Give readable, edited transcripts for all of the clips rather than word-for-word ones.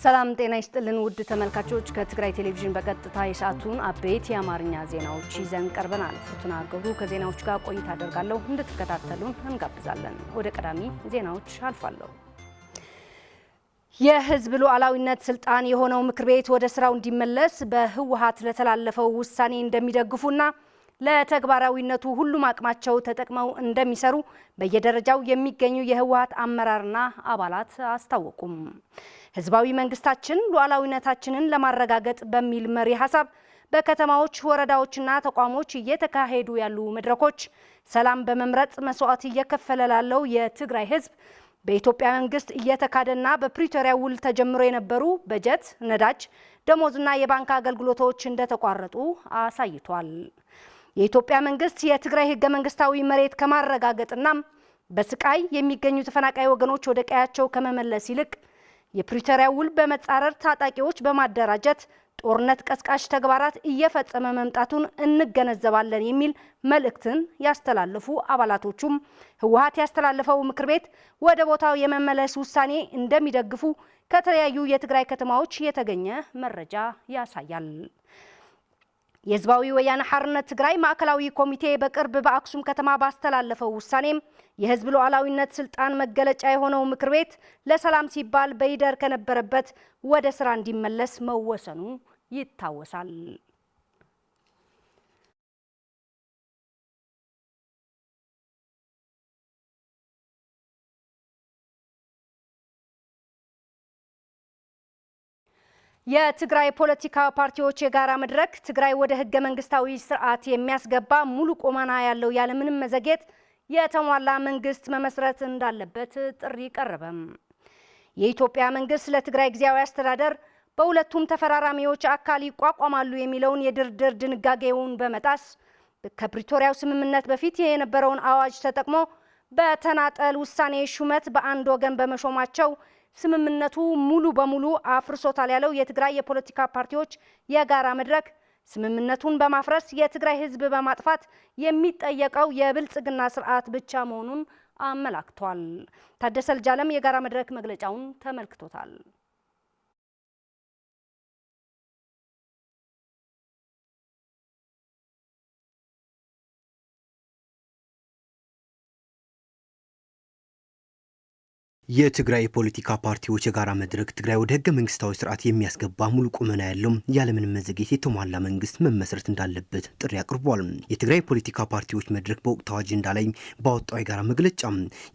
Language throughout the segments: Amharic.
ሰላም ጤና ይስጥልን ውድ ተመልካቾች ከትግራይ ቴሌቪዥን በቀጥታ የሰዓቱን አበይት የአማርኛ ዜናዎች ይዘን ቀርበናል። ፍቱና ገብሩ ከዜናዎች ጋር ቆይታ አደርጋለሁ። እንድትከታተሉን እንጋብዛለን። ወደ ቀዳሚ ዜናዎች አልፋለሁ። የህዝብ ሉዓላዊነት ስልጣን የሆነው ምክር ቤት ወደ ስራው እንዲመለስ በህወሓት ለተላለፈው ውሳኔ እንደሚደግፉና ለተግባራዊነቱ ሁሉም አቅማቸው ተጠቅመው እንደሚሰሩ በየደረጃው የሚገኙ የህወሓት አመራርና አባላት አስታወቁም። ህዝባዊ መንግስታችን ሉዓላዊነታችንን ለማረጋገጥ በሚል መሪ ሐሳብ በከተማዎች ወረዳዎችና ተቋሞች እየተካሄዱ ያሉ መድረኮች ሰላም በመምረጥ መስዋዕት እየከፈለ ላለው የትግራይ ህዝብ በኢትዮጵያ መንግስት እየተካደና በፕሪቶሪያ ውል ተጀምሮ የነበሩ በጀት፣ ነዳጅ፣ ደሞዝና የባንክ አገልግሎቶች እንደተቋረጡ አሳይቷል። የኢትዮጵያ መንግስት የትግራይ ህገ መንግስታዊ መሬት ከማረጋገጥና በስቃይ የሚገኙ ተፈናቃይ ወገኖች ወደ ቀያቸው ከመመለስ ይልቅ የፕሪቶሪያ ውል በመጻረር ታጣቂዎች በማደራጀት ጦርነት ቀስቃሽ ተግባራት እየፈጸመ መምጣቱን እንገነዘባለን የሚል መልእክትን ያስተላለፉ አባላቶቹም ህወሓት ያስተላለፈው ምክር ቤት ወደ ቦታው የመመለስ ውሳኔ እንደሚደግፉ ከተለያዩ የትግራይ ከተማዎች የተገኘ መረጃ ያሳያል። የህዝባዊ ወያነ ሓርነት ትግራይ ማዕከላዊ ኮሚቴ በቅርብ በአክሱም ከተማ ባስተላለፈው ውሳኔም የህዝብ ሉዓላዊነት ስልጣን መገለጫ የሆነው ምክር ቤት ለሰላም ሲባል በይደር ከነበረበት ወደ ስራ እንዲመለስ መወሰኑ ይታወሳል። የትግራይ ፖለቲካ ፓርቲዎች የጋራ መድረክ ትግራይ ወደ ህገ መንግስታዊ ስርዓት የሚያስገባ ሙሉ ቁመና ያለው ያለምንም መዘግየት የተሟላ መንግስት መመስረት እንዳለበት ጥሪ ቀረበም። የኢትዮጵያ መንግስት ለትግራይ ጊዜያዊ አስተዳደር በሁለቱም ተፈራራሚዎች አካል ይቋቋማሉ የሚለውን የድርድር ድንጋጌውን በመጣስ ከፕሪቶሪያው ስምምነት በፊት የነበረውን አዋጅ ተጠቅሞ በተናጠል ውሳኔ ሹመት በአንድ ወገን በመሾማቸው ስምምነቱ ሙሉ በሙሉ አፍርሶታል ያለው የትግራይ የፖለቲካ ፓርቲዎች የጋራ መድረክ ስምምነቱን በማፍረስ የትግራይ ህዝብ በማጥፋት የሚጠየቀው የብልጽግና ስርዓት ብቻ መሆኑን አመላክቷል። ታደሰ ልጃለም የጋራ መድረክ መግለጫውን ተመልክቶታል። የትግራይ ፖለቲካ ፓርቲዎች የጋራ መድረክ ትግራይ ወደ ህገ መንግስታዊ ስርዓት የሚያስገባ ሙሉ ቁመና ያለው ያለምንም መዘግየት የተሟላ መንግስት መመስረት እንዳለበት ጥሪ አቅርቧል። የትግራይ ፖለቲካ ፓርቲዎች መድረክ በወቅታዊ አጀንዳ ላይ ባወጣው የጋራ መግለጫ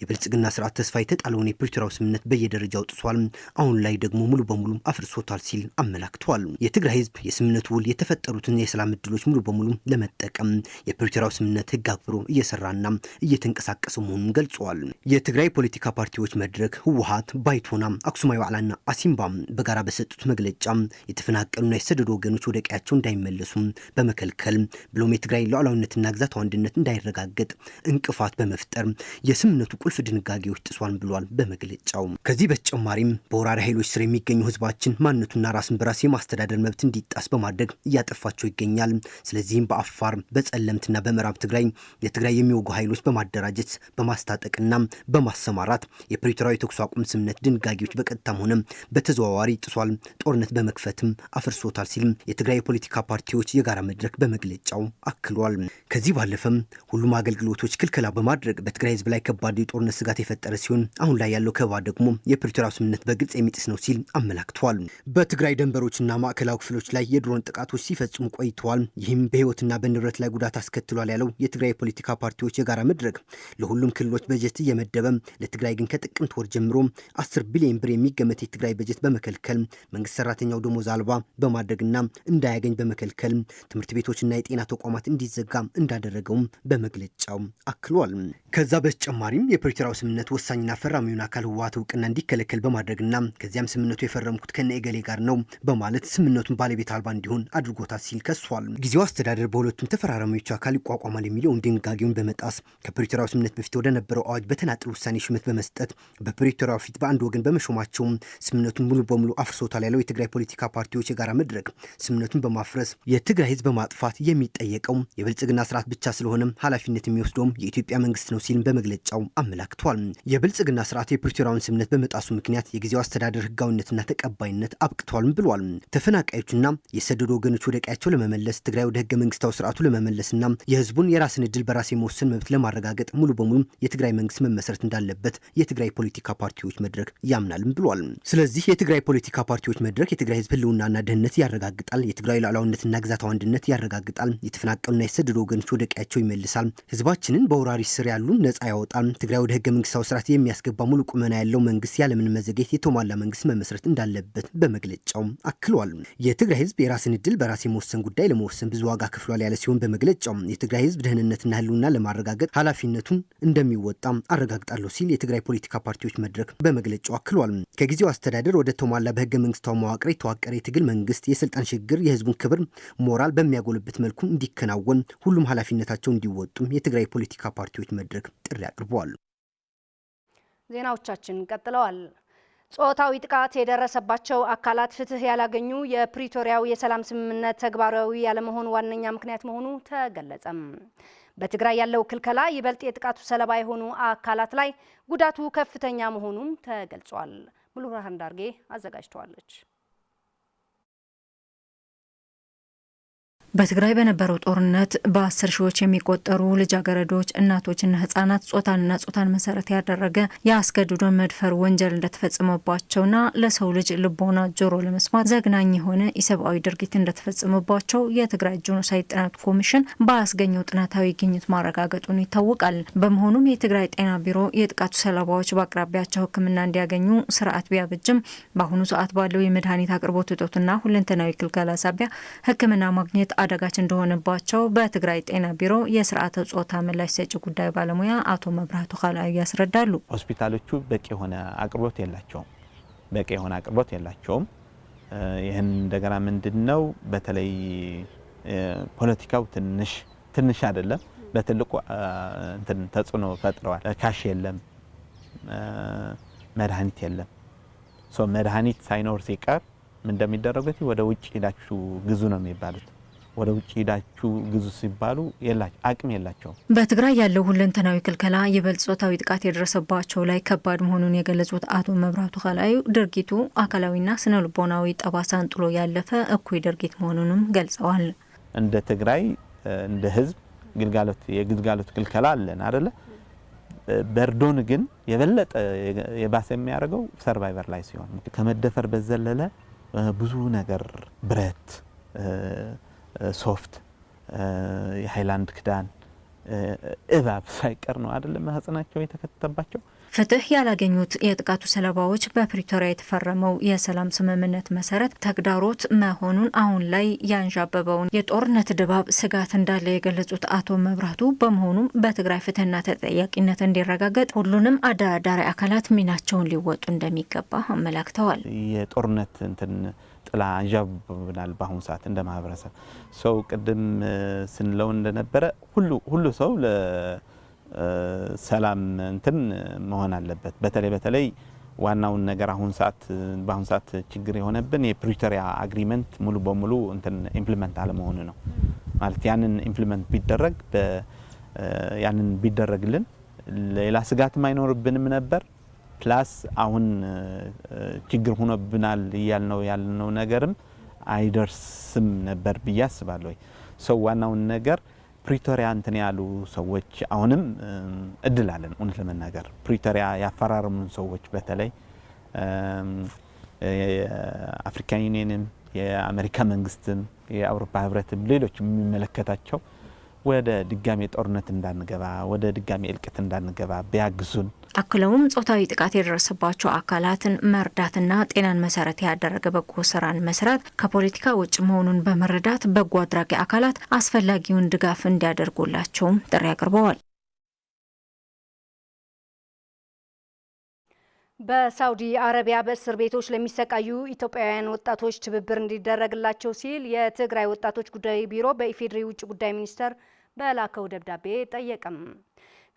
የብልጽግና ስርዓት ተስፋ የተጣለውን የፕሪቶሪያው ስምምነት በየደረጃው ጥሷል፣ አሁን ላይ ደግሞ ሙሉ በሙሉ አፍርሶታል ሲል አመላክቷል። የትግራይ ህዝብ የስምምነቱ ውል የተፈጠሩትን የሰላም እድሎች ሙሉ በሙሉ ለመጠቀም የፕሪቶሪያው ስምምነት ህግ አክብሮ እየሰራና እየተንቀሳቀሰ መሆኑን ገልጿል። የትግራይ ፖለቲካ ፓርቲዎች መድረክ ህወሓት፣ ባይቶና፣ አክሱማዊ ዋዕላና አሲምባ በጋራ በሰጡት መግለጫ የተፈናቀሉና የሰደዱ ወገኖች ወደ ቀያቸው እንዳይመለሱ በመከልከል ብሎም የትግራይ ሉዓላዊነትና ግዛት አንድነት እንዳይረጋገጥ እንቅፋት በመፍጠር የስምምነቱ ቁልፍ ድንጋጌዎች ጥሷል ብሏል በመግለጫው። ከዚህ በተጨማሪም በወራሪ ኃይሎች ስር የሚገኙ ህዝባችን ማንነቱና ራስን በራስ የማስተዳደር መብት እንዲጣስ በማድረግ እያጠፋቸው ይገኛል። ስለዚህም በአፋር በጸለምትና በምዕራብ ትግራይ የትግራይ የሚወጉ ኃይሎች በማደራጀት በማስታጠቅና በማሰማራት የፕሪቶሪያ የተኩስ አቁም ስምምነት ድንጋጌዎች በቀጥታም ሆነ በተዘዋዋሪ ጥሷል፣ ጦርነት በመክፈትም አፍርሶታል ሲል የትግራይ የፖለቲካ ፓርቲዎች የጋራ መድረክ በመግለጫው አክሏል። ከዚህ ባለፈም ሁሉም አገልግሎቶች ክልከላ በማድረግ በትግራይ ህዝብ ላይ ከባድ የጦርነት ስጋት የፈጠረ ሲሆን አሁን ላይ ያለው ከበባ ደግሞ የፕሪቶሪያው ስምምነት በግልጽ የሚጥስ ነው ሲል አመላክቷል። በትግራይ ደንበሮችና ማዕከላዊ ክፍሎች ላይ የድሮን ጥቃቶች ሲፈጽሙ ቆይተዋል። ይህም በህይወትና በንብረት ላይ ጉዳት አስከትሏል ያለው የትግራይ የፖለቲካ ፓርቲዎች የጋራ መድረክ ለሁሉም ክልሎች በጀት እየመደበ ለትግራይ ግን ከጥቅምት ወር ጀምሮ 10 ቢሊዮን ብር የሚገመት የትግራይ በጀት በመከልከል መንግስት ሰራተኛው ደሞዝ አልባ በማድረግና እንዳያገኝ በመከልከል ትምህርት ቤቶችና የጤና ተቋማት እንዲዘጋ እንዳደረገውም በመግለጫው አክሏል። ከዛ በተጨማሪም የፕሪቶሪያው ስምምነት ወሳኝና ፈራሚውን አካል ህወሓት እውቅና እንዲከለከል በማድረግና ከዚያም ስምምነቱ የፈረምኩት ከነ እገሌ ጋር ነው በማለት ስምምነቱን ባለቤት አልባ እንዲሆን አድርጎታል ሲል ከሷል። ጊዜው አስተዳደር በሁለቱም ተፈራራሚዎች አካል ይቋቋማል የሚለውን ድንጋጌውን በመጣስ ከፕሪቶሪያው ስምምነት በፊት ወደ ነበረው አዋጅ በተናጠል ውሳኔ ሹመት በመስጠት በፕሪቶሪያው ፊት በአንድ ወገን በመሾማቸው ስምምነቱን ሙሉ በሙሉ አፍርሶታል ያለው የትግራይ ፖለቲካ ፓርቲዎች የጋራ መድረክ ስምምነቱን በማፍረስ የትግራይ ህዝብ በማጥፋት የሚጠየቀው የብልጽግና ስርዓት ብቻ ስለሆነ ኃላፊነት የሚወስደውም የኢትዮጵያ መንግስት ነው ሲል በመግለጫው አመላክቷል። የብልጽግና ስርዓት የፕሪቶሪያውን ስምምነት በመጣሱ ምክንያት የጊዜው አስተዳደር ህጋዊነትና ተቀባይነት አብቅቷል ብሏል። ተፈናቃዮችና የሰደዱ ወገኖች ወደ ቀያቸው ለመመለስ ትግራይ ወደ ህገ መንግስታዊ ስርዓቱ ለመመለስና የህዝቡን የራስን እድል በራስ የመወሰን መብት ለማረጋገጥ ሙሉ በሙሉ የትግራይ መንግስት መመስረት እንዳለበት የትግራይ ፖለቲካ ፓርቲዎች መድረክ ያምናልም ብሏል። ስለዚህ የትግራይ ፖለቲካ ፓርቲዎች መድረክ የትግራይ ህዝብ ህልውናና ደህንነት ያረጋግጣል፣ የትግራይ ሉዓላዊነትና ግዛታዊ አንድነት ያረጋግጣል፣ የተፈናቀሉና የሰደዱ ወገኖች ወደ ቀያቸው ይመልሳል፣ ህዝባችንን በወራሪ ስር ያሉ ነጻ ያወጣል፣ ትግራይ ወደ ህገ መንግስታዊ ስርዓት የሚያስገባ ሙሉ ቁመና ያለው መንግስት ያለምን መዘግየት የተሟላ መንግስት መመስረት እንዳለበት በመግለጫው አክሏል። የትግራይ ህዝብ የራስን እድል በራስ የመወሰን ጉዳይ ለመወሰን ብዙ ዋጋ ከፍሏል ያለ ሲሆን በመግለጫው የትግራይ ህዝብ ደህንነትና ህልውና ለማረጋገጥ ኃላፊነቱን እንደሚወጣ አረጋግጣለሁ ሲል የትግራይ ፖለቲካ ፓርቲዎች መድረክ በመግለጫው አክሏል። ከጊዜው አስተዳደር ወደ ተሟላ በህገ መንግስታዊ መዋቅር የተዋቀረ የትግል መንግስት የስልጣን ሽግግር የህዝቡን ክብር ሞራል በሚያጎልበት መልኩ እንዲከናወን ሁሉም ኃላፊነታቸው እንዲወጡም የትግራይ ፖለቲካ ፓርቲዎች መድረክ ጥሪ አቅርበዋል። ዜናዎቻችን ቀጥለዋል። ጾታዊ ጥቃት የደረሰባቸው አካላት ፍትህ ያላገኙ የፕሪቶሪያው የሰላም ስምምነት ተግባራዊ ያለመሆኑ ዋነኛ ምክንያት መሆኑ ተገለጸም። በትግራይ ያለው ክልከላ ይበልጥ የጥቃቱ ሰለባ የሆኑ አካላት ላይ ጉዳቱ ከፍተኛ መሆኑም ተገልጿል። ሙሉ ብርሃን ዳርጌ አዘጋጅተዋለች። በትግራይ በነበረው ጦርነት በ10 ሺዎች የሚቆጠሩ ልጃገረዶች፣ እናቶችና ህጻናት ጾታን መሰረት ያደረገ የአስገድዶ መድፈር ወንጀል እንደተፈጸመባቸውና ለሰው ልጅ ልቦና ጆሮ ለመስማት ዘግናኝ የሆነ ኢሰብአዊ ድርጊት እንደተፈጸመባቸው የትግራይ ጄኖሳይድ ጥናት ኮሚሽን ባስገኘው ጥናታዊ ግኝት ማረጋገጡን ይታወቃል። በመሆኑም የትግራይ ጤና ቢሮ የጥቃቱ ሰለባዎች በአቅራቢያቸው ሕክምና እንዲያገኙ ስርዓት ቢያበጅም በአሁኑ ሰዓት ባለው የመድኃኒት አቅርቦት እጦትና ሁለንተናዊ ክልከላ ሳቢያ ሕክምና ማግኘት አደጋች እንደሆነባቸው በትግራይ ጤና ቢሮ የስርዓተ ጾታ ምላሽ ሰጪ ጉዳይ ባለሙያ አቶ መብራቱ ኻላዩ ያስረዳሉ። ሆስፒታሎቹ በቂ የሆነ አቅርቦት የላቸውም። ይህን እንደገና ምንድነው በተለይ ፖለቲካው ትንሽ አይደለም፣ በትልቁ ተጽዕኖ ፈጥረዋል። ካሽ የለም፣ መድኃኒት የለም። መድኃኒት ሳይኖር ሲቀር ምን እንደሚደረጉት ወደ ውጭ ሄዳችሁ ግዙ ነው የሚባሉት። ወደ ውጭ ሄዳችሁ ግዙ ሲባሉ አቅም የላቸውም። በትግራይ ያለው ሁለንተናዊ ክልከላ ይበልጥ ጾታዊ ጥቃት የደረሰባቸው ላይ ከባድ መሆኑን የገለጹት አቶ መብራቱ ኻላዩ ድርጊቱ አካላዊና ስነ ልቦናዊ ጠባሳን ጥሎ ያለፈ እኩይ ድርጊት መሆኑንም ገልጸዋል። እንደ ትግራይ እንደ ህዝብ የግልጋሎት ክልከላ አለን አይደለ? በርዶን ግን የበለጠ የባሰ የሚያደርገው ሰርቫይቨር ላይ ሲሆን ከመደፈር በዘለለ ብዙ ነገር ብረት፣ ሶፍት፣ የሃይላንድ ክዳን፣ እባብ ሳይቀር ነው አይደለም ማህፀናቸው የተከተተባቸው። ፍትህ ያላገኙት የጥቃቱ ሰለባዎች በፕሪቶሪያ የተፈረመው የሰላም ስምምነት መሰረት ተግዳሮት መሆኑን አሁን ላይ ያንዣበበውን የጦርነት ድባብ ስጋት እንዳለ የገለጹት አቶ መብራቱ በመሆኑም በትግራይ ፍትህና ተጠያቂነት እንዲረጋገጥ ሁሉንም አደራዳሪ አካላት ሚናቸውን ሊወጡ እንደሚገባ አመላክተዋል። የጦርነት ጥላ አንዣብበናል በአሁኑ ሰዓት እንደ ማህበረሰብ ሰው ቅድም ስንለው እንደነበረ ሁሉ ሰው ሰላም መሆን አለበት። በተለይ ዋናውን ነገር በአሁን ሰዓት ችግር የሆነብን የፕሪቶሪያ አግሪመንት ሙሉ በሙሉ ኢምፕሊመንት አለመሆኑ ነው። ማለት ያንን ኢምፕሊመንት ቢደረግልን ሌላ ስጋትም አይኖርብንም ነበር። ፕላስ አሁን ችግር ሆኖብናል ያልነው ነገርም አይደርስም ነበር ብዬ አስባለሁ። ሰው ዋናውን ነገር ፕሪቶሪያ ያሉ ሰዎች አሁንም እድል አለን። እውነት ለመናገር ፕሪቶሪያ ያፈራረሙን ሰዎች በተለይ የአፍሪካ ዩኒየንም የአሜሪካ መንግስትም የአውሮፓ ህብረትም ሌሎች የሚመለከታቸው ወደ ድጋሜ ጦርነት እንዳንገባ ወደ ድጋሜ እልቂት እንዳንገባ ቢያግዙን። አክለውም ጾታዊ ጥቃት የደረሰባቸው አካላትን መርዳትና ጤናን መሰረት ያደረገ በጎ ስራን መስራት ከፖለቲካ ውጭ መሆኑን በመረዳት በጎ አድራጊ አካላት አስፈላጊውን ድጋፍ እንዲያደርጉላቸውም ጥሪ አቅርበዋል። በሳውዲ አረቢያ በእስር ቤቶች ለሚሰቃዩ ኢትዮጵያውያን ወጣቶች ትብብር እንዲደረግላቸው ሲል የትግራይ ወጣቶች ጉዳይ ቢሮ በኢፌዴሪ ውጭ ጉዳይ ሚኒስቴር በላከው ደብዳቤ ጠየቀም።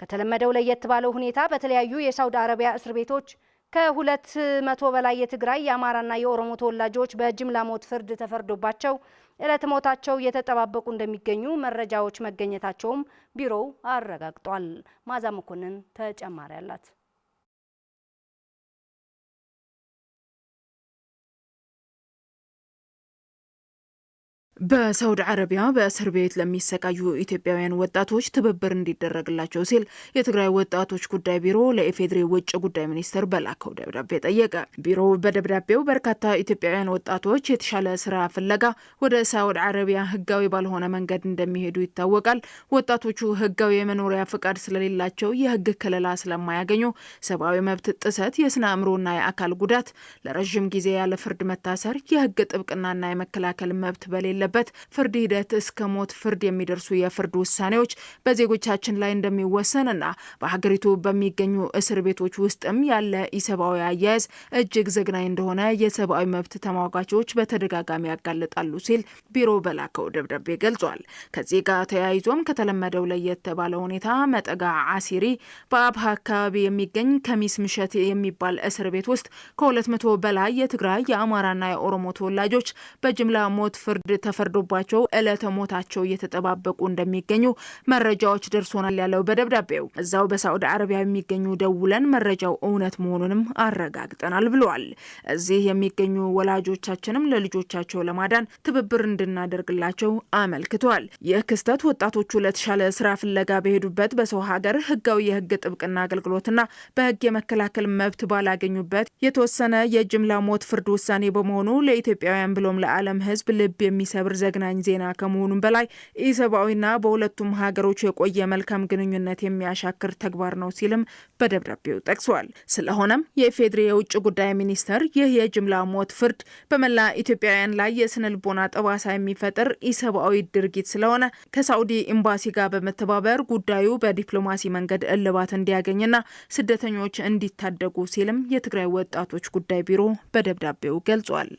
ከተለመደው ለየት ባለው ሁኔታ በተለያዩ የሳውዲ አረቢያ እስር ቤቶች ከ200 በላይ የትግራይ የአማራና የኦሮሞ ተወላጆች በጅምላ ሞት ፍርድ ተፈርዶባቸው ዕለተ ሞታቸው እየተጠባበቁ እንደሚገኙ መረጃዎች መገኘታቸውም ቢሮው አረጋግጧል። ማዛ መኮንን ተጨማሪ አላት። በሳውዲ አረቢያ በእስር ቤት ለሚሰቃዩ ኢትዮጵያውያን ወጣቶች ትብብር እንዲደረግላቸው ሲል የትግራይ ወጣቶች ጉዳይ ቢሮ ለኢፌዴሪ ውጭ ጉዳይ ሚኒስትር በላከው ደብዳቤ ጠየቀ። ቢሮው በደብዳቤው በርካታ ኢትዮጵያውያን ወጣቶች የተሻለ ስራ ፍለጋ ወደ ሳውዲ አረቢያ ህጋዊ ባልሆነ መንገድ እንደሚሄዱ ይታወቃል። ወጣቶቹ ህጋዊ የመኖሪያ ፍቃድ ስለሌላቸው የህግ ከለላ ስለማያገኙ ሰብአዊ መብት ጥሰት፣ የስነ አእምሮና የአካል ጉዳት፣ ለረጅም ጊዜ ያለ ፍርድ መታሰር፣ የህግ ጥብቅናና የመከላከል መብት በሌለ ፍርድ ሂደት እስከ ሞት ፍርድ የሚደርሱ የፍርድ ውሳኔዎች በዜጎቻችን ላይ እንደሚወሰንና በሀገሪቱ በሚገኙ እስር ቤቶች ውስጥም ያለ ኢሰብአዊ አያያዝ እጅግ ዘግናኝ እንደሆነ የሰብአዊ መብት ተሟጋቾች በተደጋጋሚ ያጋልጣሉ ሲል ቢሮ በላከው ደብዳቤ ገልጿል። ከዚህ ጋር ተያይዞም ከተለመደው ለየት ባለ ሁኔታ መጠጋ አሲሪ በአብሃ አካባቢ የሚገኝ ከሚስ ምሸት የሚባል እስር ቤት ውስጥ ከ200 በላይ የትግራይ የአማራና የኦሮሞ ተወላጆች በጅምላ ሞት ፍርድ ተፈርዶባቸው ዕለተ ሞታቸው እየተጠባበቁ እንደሚገኙ መረጃዎች ደርሶናል ያለው በደብዳቤው እዛው በሳዑዲ አረቢያ የሚገኙ ደውለን መረጃው እውነት መሆኑንም አረጋግጠናል ብለዋል። እዚህ የሚገኙ ወላጆቻችንም ለልጆቻቸው ለማዳን ትብብር እንድናደርግላቸው አመልክተዋል። ይህ ክስተት ወጣቶቹ ለተሻለ ስራ ፍለጋ በሄዱበት በሰው ሀገር ህጋዊ የህግ ጥብቅና አገልግሎትና በህግ የመከላከል መብት ባላገኙበት የተወሰነ የጅምላ ሞት ፍርድ ውሳኔ በመሆኑ ለኢትዮጵያውያን ብሎም ለዓለም ህዝብ ልብ የሚሰብር ዘግናኝ ዜና ከመሆኑም በላይ ኢሰብአዊና በሁለቱም ሀገሮች የቆየ መልካም ግንኙነት የሚያሻክር ተግባር ነው ሲልም በደብዳቤው ጠቅሷል። ስለሆነም የኢፌዴሪ የውጭ ጉዳይ ሚኒስትር ይህ የጅምላ ሞት ፍርድ በመላ ኢትዮጵያውያን ላይ የስነ ልቦና ጠባሳ የሚፈጥር ኢሰብአዊ ድርጊት ስለሆነ ከሳዑዲ ኤምባሲ ጋር በመተባበር ጉዳዩ በዲፕሎማሲ መንገድ እልባት እንዲያገኝና ስደተኞች እንዲታደጉ ሲልም የትግራይ ወጣቶች ጉዳይ ቢሮ በደብዳቤው ገልጿል።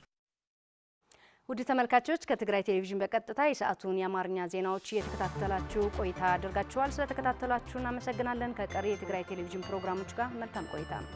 ውድ ተመልካቾች ከትግራይ ቴሌቪዥን በቀጥታ የሰዓቱን የአማርኛ ዜናዎች እየተከታተላችሁ ቆይታ አድርጋችኋል። ስለተከታተላችሁ እናመሰግናለን። ከቀሪ የትግራይ ቴሌቪዥን ፕሮግራሞች ጋር መልካም ቆይታ ነው።